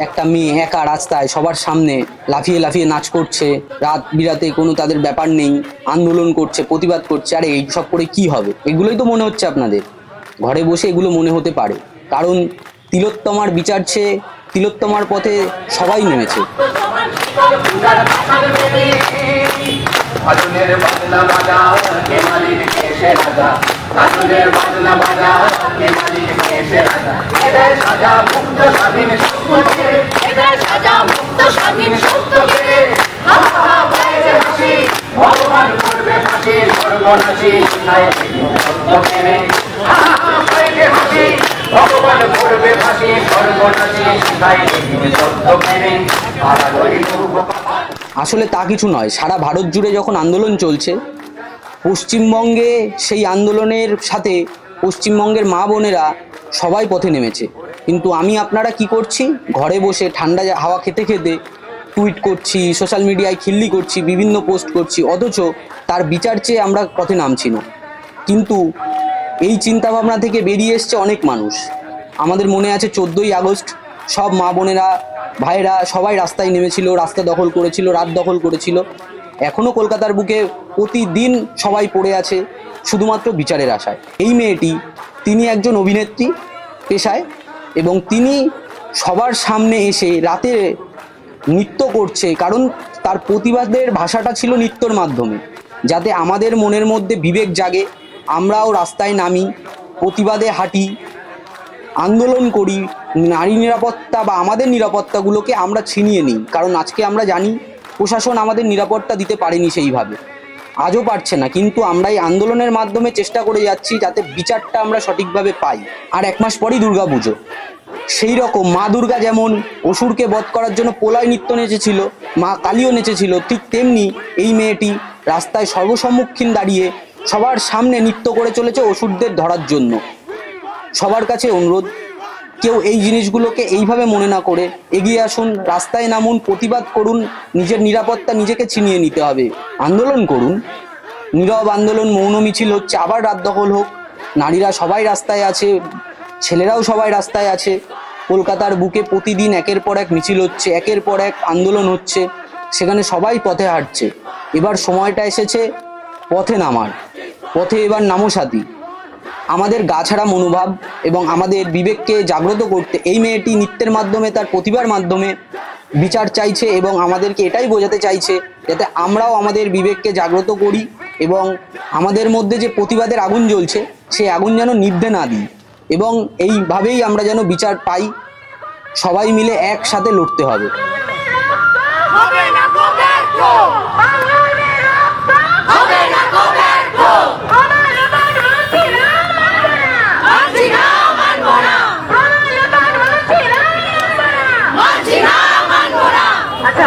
একটা মেয়ে একা রাস্তায় সবার সামনে লাফিয়ে লাফিয়ে নাচ করছে, রাত বিরাতে কোনো তাদের ব্যাপার নেই, আন্দোলন করছে, প্রতিবাদ করছে। আরে এইসব করে কি হবে? এগুলোই তো মনে হচ্ছে আপনাদের। ঘরে বসে এগুলো মনে হতে পারে, কারণ তিলোত্তমার বিচার চেয়ে তিলোত্তমার পথে সবাই নেমেছে। আসলে তা কিছু নয়। সারা ভারত জুড়ে যখন আন্দোলন চলছে, পশ্চিমবঙ্গে সেই আন্দোলনের সাথে পশ্চিমবঙ্গের মা বোনেরা সবাই পথে নেমেছে। কিন্তু আপনারা কি করছি? ঘরে বসে ঠান্ডা হাওয়া খেতে খেতে টুইট করছি, সোশ্যাল মিডিয়ায় খিল্লি করছি, বিভিন্ন পোস্ট করছি, অথচ তার বিচার চেয়ে আমরা পথে নামছি না। কিন্তু এই চিন্তাভাবনা থেকে বেরিয়ে এসছে অনেক মানুষ। আমাদের মনে আছে 14ই আগস্ট সব মা বোনেরা, ভাইরা সবাই রাস্তায় নেমেছিল, রাস্তা দখল করেছিল, রাত দখল করেছিল। এখনও কলকাতার বুকে প্রতিদিন সবাই পড়ে আছে শুধুমাত্র বিচারের আশায়। এই মেয়েটি, তিনি একজন অভিনেত্রী পেশায়, এবং তিনি সবার সামনে এসে রাতে নৃত্য করছে, কারণ তার প্রতিবাদের ভাষাটা ছিল নৃত্যর মাধ্যমে, যাতে আমাদের মনের মধ্যে বিবেক জাগে, আমরাও রাস্তায় নামি, প্রতিবাদে হাঁটি, আন্দোলন করি, নারী নিরাপত্তা বা আমাদের নিরাপত্তাগুলোকে আমরা ছিনিয়ে নিই। কারণ আজকে আমরা জানি প্রশাসন আমাদের নিরাপত্তা দিতে পারেনি সেইভাবে, আজও পারছে না। কিন্তু আমরা এই আন্দোলনের মাধ্যমে চেষ্টা করে যাচ্ছি যাতে বিচারটা আমরা সঠিকভাবে পাই। আর 1 মাস পরই দুর্গাপুজো। সেই রকম মা দুর্গা যেমন অসুরকে বধ করার জন্য পোলায় নৃত্য নেচেছিল, মা কালীও নেচেছিল, ঠিক তেমনি এই মেয়েটি রাস্তায় সর্বসম্মুখীন দাঁড়িয়ে সবার সামনে নৃত্য করে চলেছে অসুরদের ধরার জন্য। সবার কাছে অনুরোধ, কেউ এই জিনিসগুলোকে এইভাবে মনে না করে এগিয়ে আসুন, রাস্তায় নামুন, প্রতিবাদ করুন। নিজের নিরাপত্তা নিজেকে ছিনিয়ে নিতে হবে, আন্দোলন করুন। নীরব আন্দোলন, মৌন মিছিল হচ্ছে, আবার রাত দখল হোক, নারীরা সবাই রাস্তায় আছে, ছেলেরাও সবাই রাস্তায় আছে। কলকাতার বুকে প্রতিদিন একের পর এক মিছিল হচ্ছে, একের পর এক আন্দোলন হচ্ছে, সেখানে সবাই পথে হাঁটছে। এবার সময়টা এসেছে পথে নামার। পথে এবার নামো সাথী। আমাদের গা ছাড়া মনোভাব এবং আমাদের বিবেককে জাগ্রত করতে এই মেয়েটি নৃত্যের মাধ্যমে, তার প্রতিভার মাধ্যমে বিচার চাইছে, এবং আমাদেরকে এটাই বোঝাতে চাইছে যাতে আমরাও আমাদের বিবেককে জাগ্রত করি এবং আমাদের মধ্যে যে প্রতিবাদের আগুন জ্বলছে সেই আগুন যেন নিভতে না দিই, এবং এইভাবেই আমরা যেন বিচার পাই। সবাই মিলে একসাথে লড়তে হবে।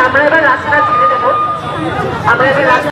আমরা এবার রাস্তা ছেড়ে দেবো।